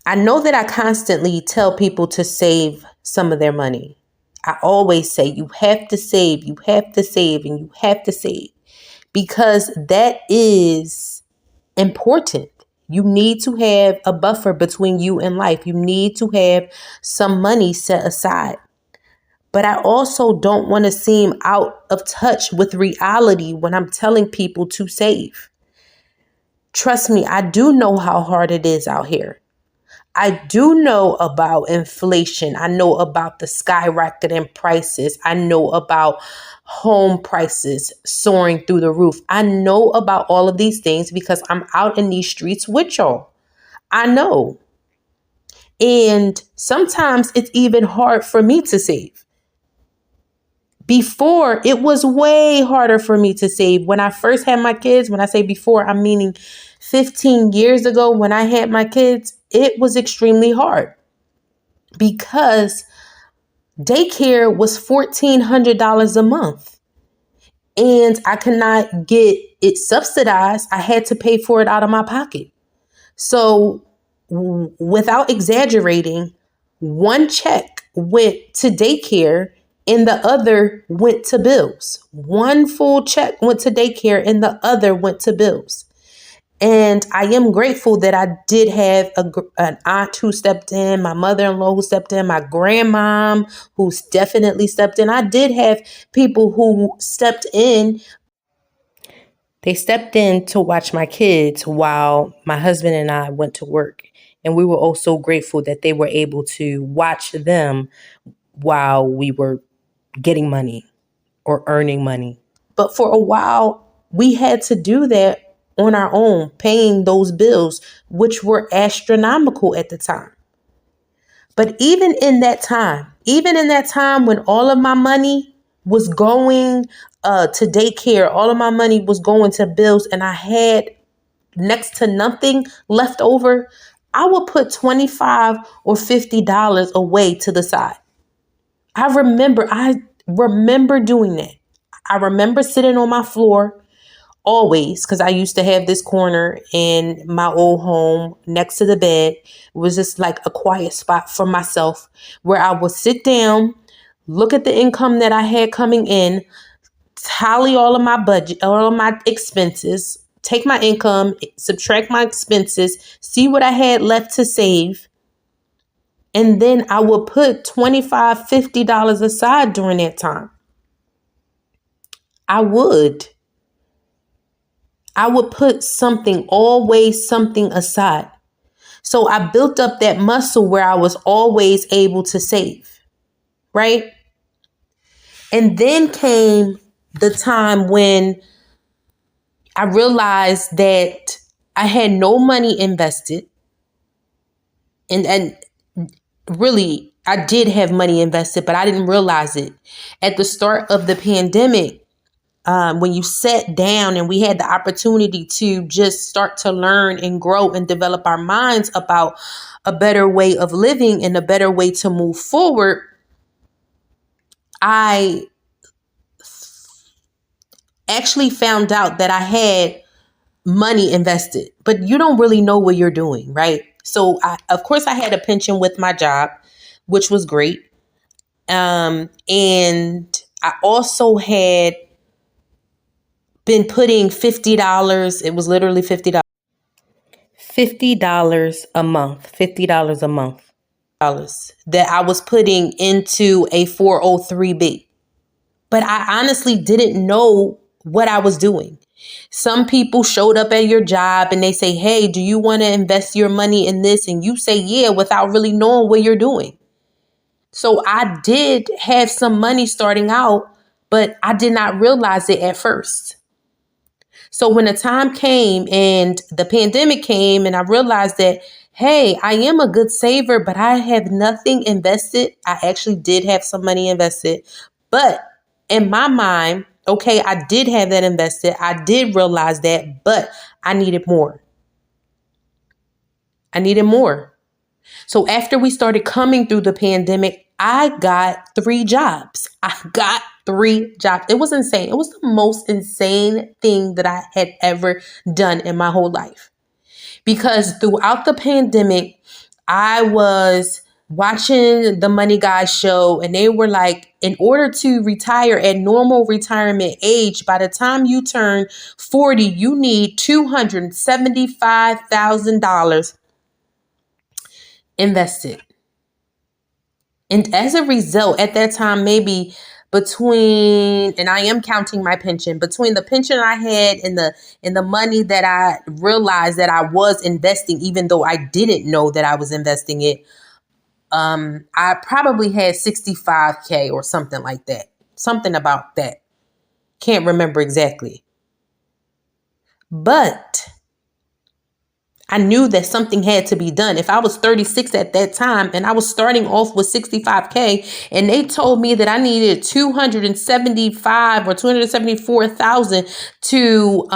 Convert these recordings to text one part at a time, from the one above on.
I know that I constantly tell people to save some of their money. I always say you have to save, you have to save, and you have to save because that is important. You need to have a buffer between you and life. You need to have some money set aside. But I also don't want to seem out of touch with reality when I'm telling people to save. Trust me, I do know how hard it is out here. I do know about inflation. I know about the skyrocketing prices. I know about home prices soaring through the roof. I know about all of these things because I'm out in these streets with y'all. I know. And sometimes it's even hard for me to save. Before, it was way harder for me to save. When I first had my kids, when I say before, I'm meaning 15 years ago when I had my kids, it was extremely hard because daycare was $1,400 a month and I could not get it subsidized. I had to pay for it out of my pocket. So without exaggerating, one check went to daycare and the other went to bills. One full check went to daycare and the other went to bills. And I am grateful that I did have an aunt who stepped in, my mother-in-law who stepped in, my grandmom who's definitely stepped in. I did have people who stepped in. They stepped in to watch my kids while my husband and I went to work. And we were also grateful that they were able to watch them while we were getting money or earning money. But for a while, we had to do that on our own, paying those bills, which were astronomical at the time. But even in that time when all of my money was going to daycare, all of my money was going to bills, and I had next to nothing left over, I would put $25 or $50 away to the side. I remember doing that. I remember sitting on my floor always, because I used to have this corner in my old home next to the bed. It was just like a quiet spot for myself where I would sit down, look at the income that I had coming in, tally all of my budget, all of my expenses, take my income, subtract my expenses, see what I had left to save. And then I would put $25, $50 aside during that time. I would put always something aside. So I built up that muscle where I was always able to save, right? And then came the time when I realized that I had no money invested. And really, I did have money invested, but I didn't realize it. At the start of the pandemic, when you sat down and we had the opportunity to just start to learn and grow and develop our minds about a better way of living and a better way to move forward, I actually found out that I had money invested, but you don't really know what you're doing, right? So of course I had a pension with my job, which was great. And I also had been putting $50. It was literally $50. $50 a month, $50 a month that I was putting into a 403b. But I honestly didn't know what I was doing. Some people showed up at your job and they say, hey, do you want to invest your money in this? And you say, yeah, without really knowing what you're doing. So I did have some money starting out, but I did not realize it at first. So when the time came and the pandemic came and I realized that, hey, I am a good saver, but I have nothing invested. I actually did have some money invested, but in my mind, okay, I did have that invested. I did realize that, but I needed more. So after we started coming through the pandemic, I got 3 jobs. It was insane. It was the most insane thing that I had ever done in my whole life. Because throughout the pandemic, I was watching the Money Guys show, and they were like, in order to retire at normal retirement age, by the time you turn 40, you need $275,000 invested. And as a result, at that time, maybe between, and I am counting my pension, between the pension I had and the money that I realized that I was investing, even though I didn't know that I was investing it, I probably had 65K or something like that. Something about that. Can't remember exactly. But I knew that something had to be done. If I was 36 at that time and I was starting off with 65K and they told me that I needed 275 or 274,000 to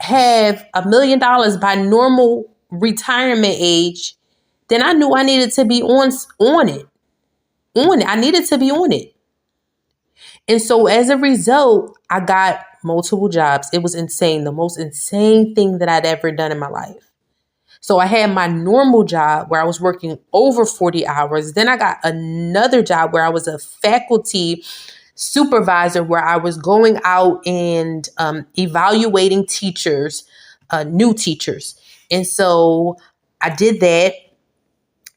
have $1 million by normal retirement age, then I knew I needed to be on it. I needed to be on it. And so as a result, I got multiple jobs. It was insane. The most insane thing that I'd ever done in my life. So I had my normal job where I was working over 40 hours. Then I got another job where I was a faculty supervisor, where I was going out and evaluating teachers, new teachers. And so I did that.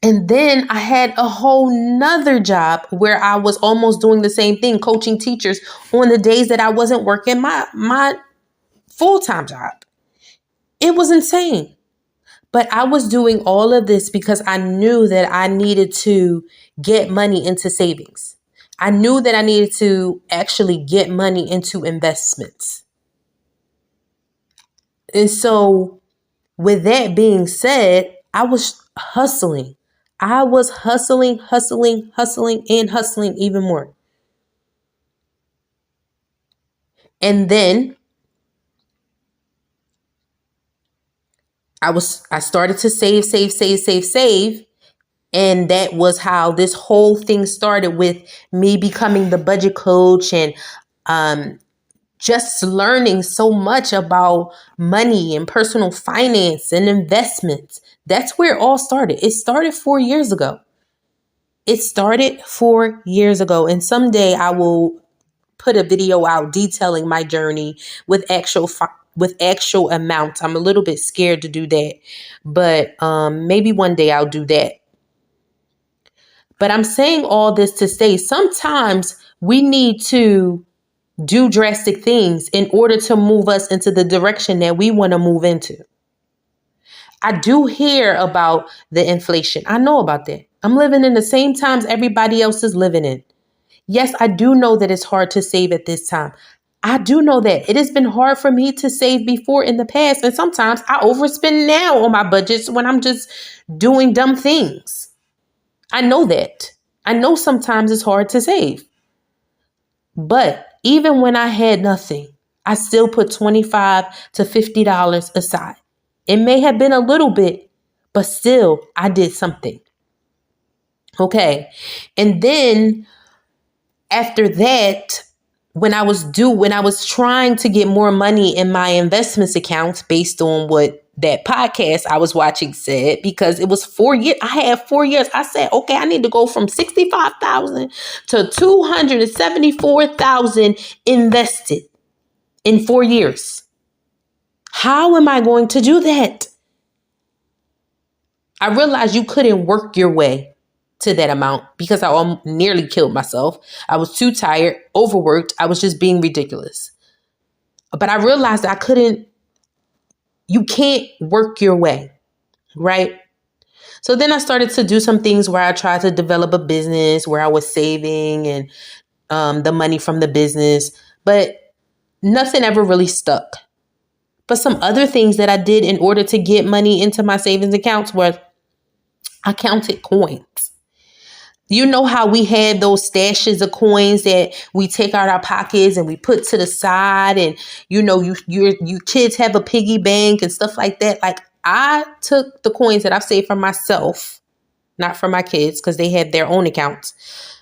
And then I had a whole nother job where I was almost doing the same thing, coaching teachers on the days that I wasn't working my full-time job. It was insane. But I was doing all of this because I knew that I needed to get money into savings. I knew that I needed to actually get money into investments. And so with that being said, I was hustling. I was hustling and hustling even more. And then I started to save. And that was how this whole thing started, with me becoming the budget coach and just learning so much about money and personal finance and investments. That's where it all started. It started 4 years ago. And someday I will put a video out detailing my journey with actual amounts. I'm a little bit scared to do that, but maybe one day I'll do that. But I'm saying all this to say sometimes we need to do drastic things in order to move us into the direction that we want to move into. I do hear about the inflation. I know about that. I'm living in the same times everybody else is living in. Yes, I do know that it's hard to save at this time. I do know that it has been hard for me to save before in the past. And sometimes I overspend now on my budgets when I'm just doing dumb things. I know that. I know sometimes it's hard to save. But even when I had nothing, I still put $25 to $50 aside. It may have been a little bit, but still I did something. Okay. And then after that, when I was trying to get more money in my investments accounts based on what that podcast I was watching said, because it was 4 years. I had 4 years. I said, okay, I need to go from 65,000 to 274,000 invested in 4 years. How am I going to do that? I realized you couldn't work your way to that amount because I nearly killed myself. I was too tired, overworked. I was just being ridiculous. But I realized you can't work your way, right? So then I started to do some things where I tried to develop a business where I was saving and the money from the business, but nothing ever really stuck. But some other things that I did in order to get money into my savings accounts was I counted coins. You know how we had those stashes of coins that we take out our pockets and we put to the side, and you kids have a piggy bank and stuff like that. Like, I took the coins that I've saved for myself, not for my kids because they had their own accounts,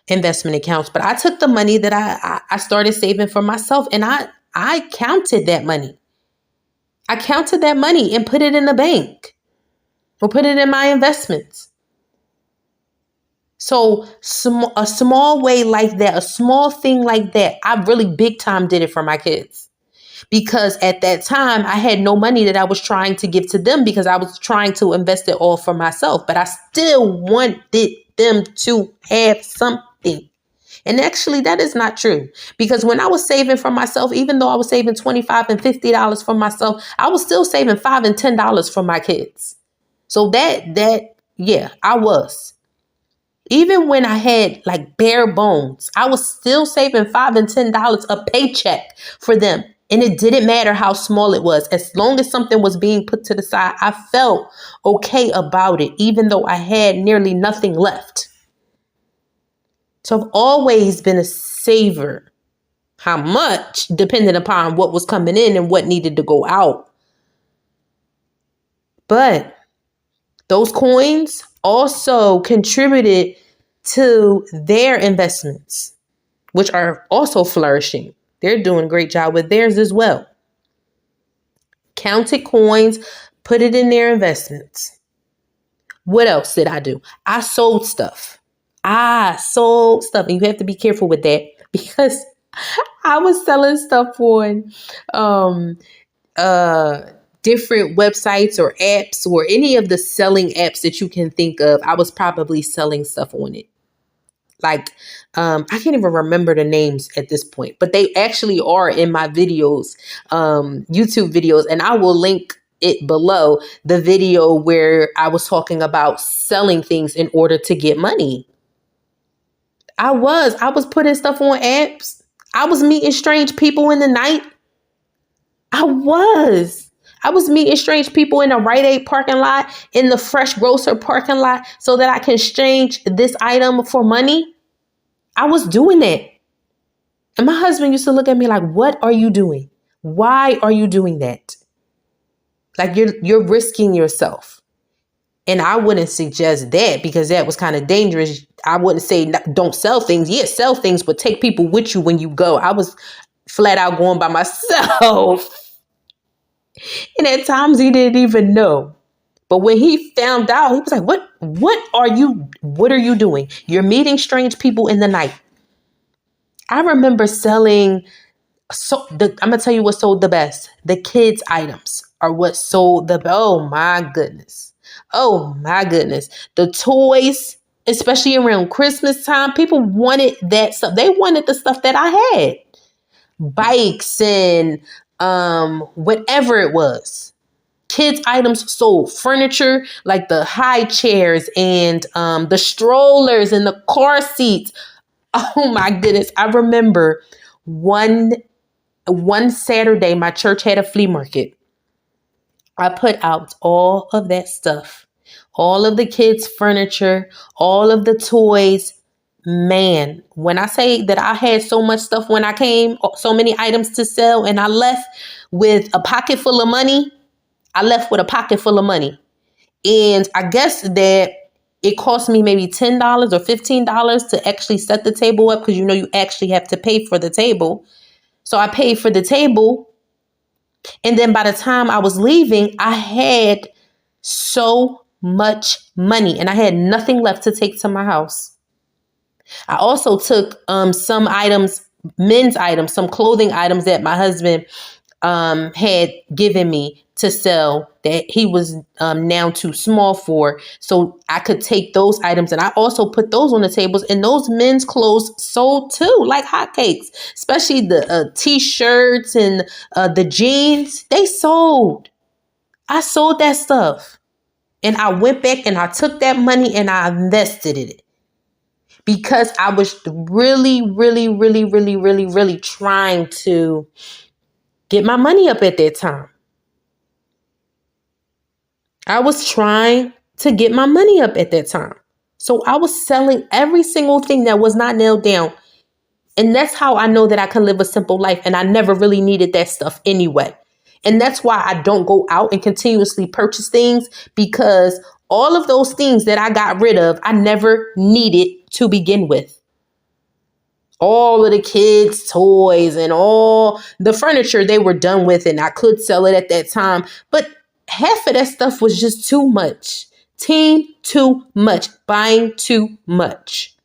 investment accounts. But I took the money that I started saving for myself, and I counted that money. I counted that money and put it in the bank. or put it in my investments. So a small way like that, a small thing like that, I really big time did it for my kids. Because at that time, I had no money that I was trying to give to them because I was trying to invest it all for myself. But I still wanted them to have something. And actually, that is not true. Because when I was saving for myself, even though I was saving $25 and $50 for myself, I was still saving $5 and $10 for my kids. So yeah, I was. Even when I had like bare bones, I was still saving $5 and $10 a paycheck for them. And it didn't matter how small it was. As long as something was being put to the side, I felt okay about it, even though I had nearly nothing left. So I've always been a saver. How much, depending upon what was coming in and what needed to go out. But those coins also contributed to their investments, which are also flourishing. They're doing a great job with theirs as well. Counted coins, put it in their investments. What else did I do? I sold stuff. And you have to be careful with that because I was selling stuff on different websites or apps or any of the selling apps that you can think of. I was probably selling stuff on it. Like, I can't even remember the names at this point, but they actually are in my videos, YouTube videos, and I will link it below, the video where I was talking about selling things in order to get money. I was putting stuff on apps. I was meeting strange people in the night. I was meeting strange people in the Rite Aid parking lot, in the Fresh Grocer parking lot, so that I can exchange this item for money. I was doing that. And my husband used to look at me like, what are you doing? Why are you doing that? Like you're risking yourself. And I wouldn't suggest that because that was kind of dangerous. I wouldn't say don't sell things. Yeah, sell things, but take people with you when you go. I was flat out going by myself. And at times he didn't even know. But when he found out, he was like, what are you doing? You're meeting strange people in the night. I remember selling, I'm going to tell you what sold the best. The kids' items are what sold the best. Oh my goodness. The toys, especially around Christmas time, people wanted that stuff. They wanted the stuff that I had. Bikes and whatever it was. Kids' items sold. Furniture, like the high chairs and the strollers and the car seats. Oh my goodness. I remember one Saturday, my church had a flea market. I put out all of that stuff, all of the kids' furniture, all of the toys. Man, when I say that I had so much stuff when I came, so many items to sell, and I left with a pocket full of money. And I guess that it cost me maybe $10 or $15 to actually set the table up because you actually have to pay for the table. So I paid for the table. And then by the time I was leaving, I had so much money and I had nothing left to take to my house. I also took some items, men's items, some clothing items that my husband had given me to sell that he was now too small for. So I could take those items and I also put those on the tables, and those men's clothes sold too, like hotcakes, especially the t-shirts and the jeans. They sold. I sold that stuff and I went back and I took that money and I invested in it because I was really, really, really, really, really, really trying to get my money up at that time. I was trying to get my money up at that time. So I was selling every single thing that was not nailed down. And that's how I know that I can live a simple life. And I never really needed that stuff anyway. And that's why I don't go out and continuously purchase things, because all of those things that I got rid of, I never needed to begin with. All of the kids' toys and all the furniture they were done with, and I could sell it at that time. But half of that stuff was just too much. Team too much. Buying too much.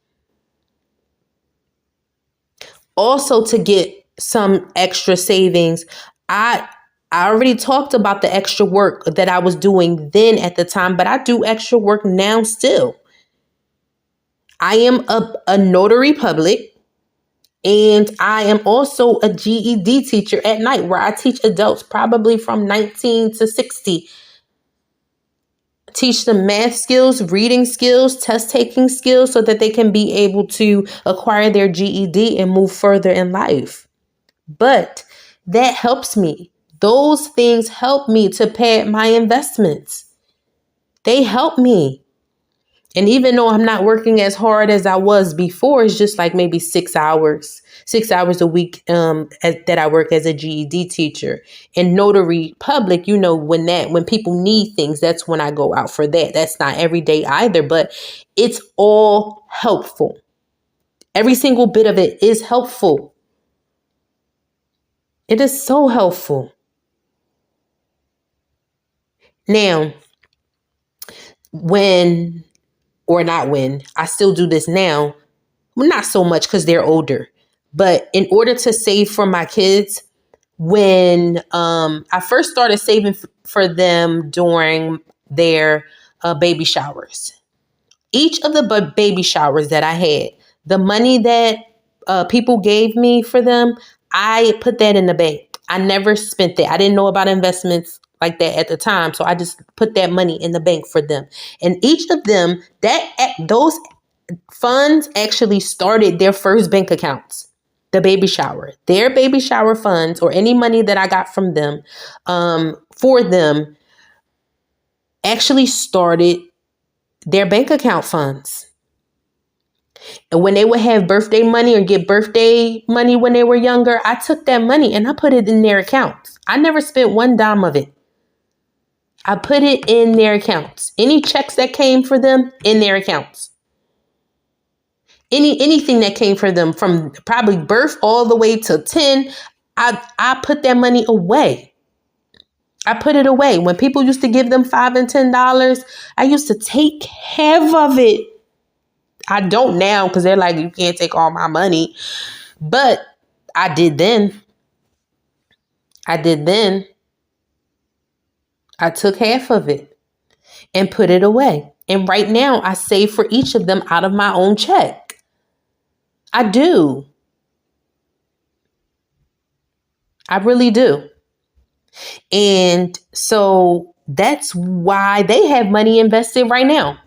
Also, to get some extra savings, I already talked about the extra work that I was doing then at the time, but I do extra work now still. I am a notary public, and I am also a GED teacher at night where I teach adults probably from 19 to 60. Teach them math skills, reading skills, test taking skills so that they can be able to acquire their GED and move further in life. But that helps me. Those things help me to pay my investments. They help me. And even though I'm not working as hard as I was before, it's just like maybe 6 hours a week that I work as a GED teacher. And notary public, when people need things, that's when I go out for that. That's not every day either, but it's all helpful. Every single bit of it is helpful. It is so helpful. Now, I still do this now. Well, not so much because they're older, but in order to save for my kids, when I first started saving for them during their baby showers, each of the baby showers that I had, the money that people gave me for them, I put that in the bank. I never spent that. I didn't know about investments like that at the time. So I just put that money in the bank for them. And each of them, those funds actually started their first bank accounts. The baby shower, their baby shower funds, or any money that I got from them for them actually started their bank account funds. And when they would have birthday money or get birthday money when they were younger, I took that money and I put it in their accounts. I never spent one dime of it. I put it in their accounts. Any checks that came for them, in their accounts. Anything that came for them from probably birth all the way to 10, I put that money away. I put it away. When people used to give them $5 and $10, I used to take half of it. I don't now because they're like, you can't take all my money. But I did then. I took half of it and put it away. And right now I save for each of them out of my own check. I do. I really do. And so that's why they have money invested right now.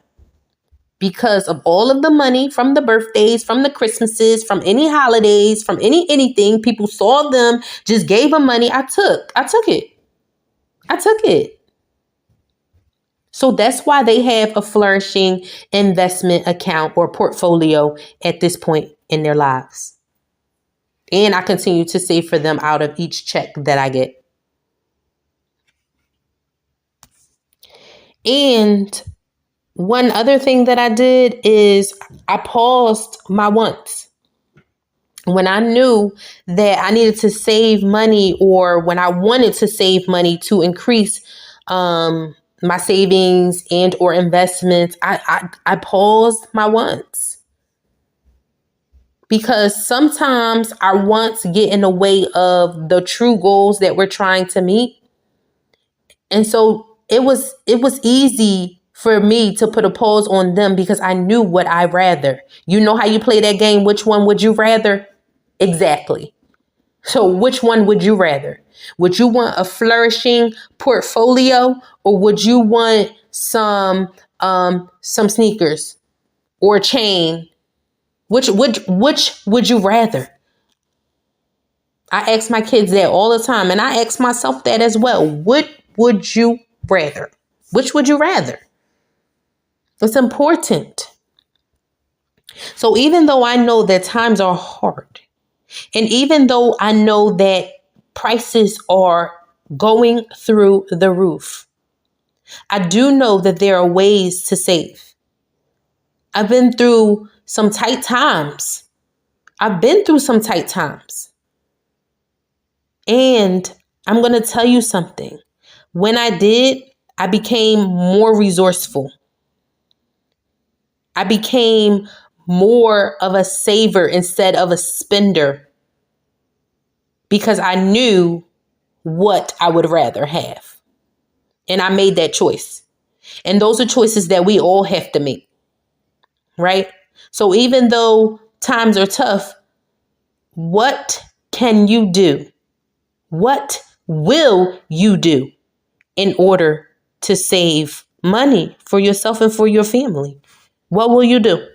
Because of all of the money from the birthdays, from the Christmases, from any holidays, from anything, people saw them, just gave them money. I took it. So that's why they have a flourishing investment account or portfolio at this point in their lives. And I continue to save for them out of each check that I get. And one other thing that I did is I paused my wants. When I knew that I needed to save money, or when I wanted to save money to increase my savings and or investments, I paused my wants. Because sometimes our wants get in the way of the true goals that we're trying to meet. And so it was easy for me to put a pause on them because I knew what I'd rather. You know how you play that game? Which one would you rather? Exactly. So which one would you rather? Would you want a flourishing portfolio, or would you want some sneakers or a chain? Which would you rather? I ask my kids that all the time, and I ask myself that as well. What would you rather? Which would you rather? It's important. So even though I know that times are hard, and even though I know that prices are going through the roof, I do know that there are ways to save. I've been through some tight times. And I'm going to tell you something. When I did, I became more resourceful. I became more of a saver instead of a spender because I knew what I would rather have. And I made that choice. And those are choices that we all have to make, right? So even though times are tough, what can you do? What will you do in order to save money for yourself and for your family? What will you do?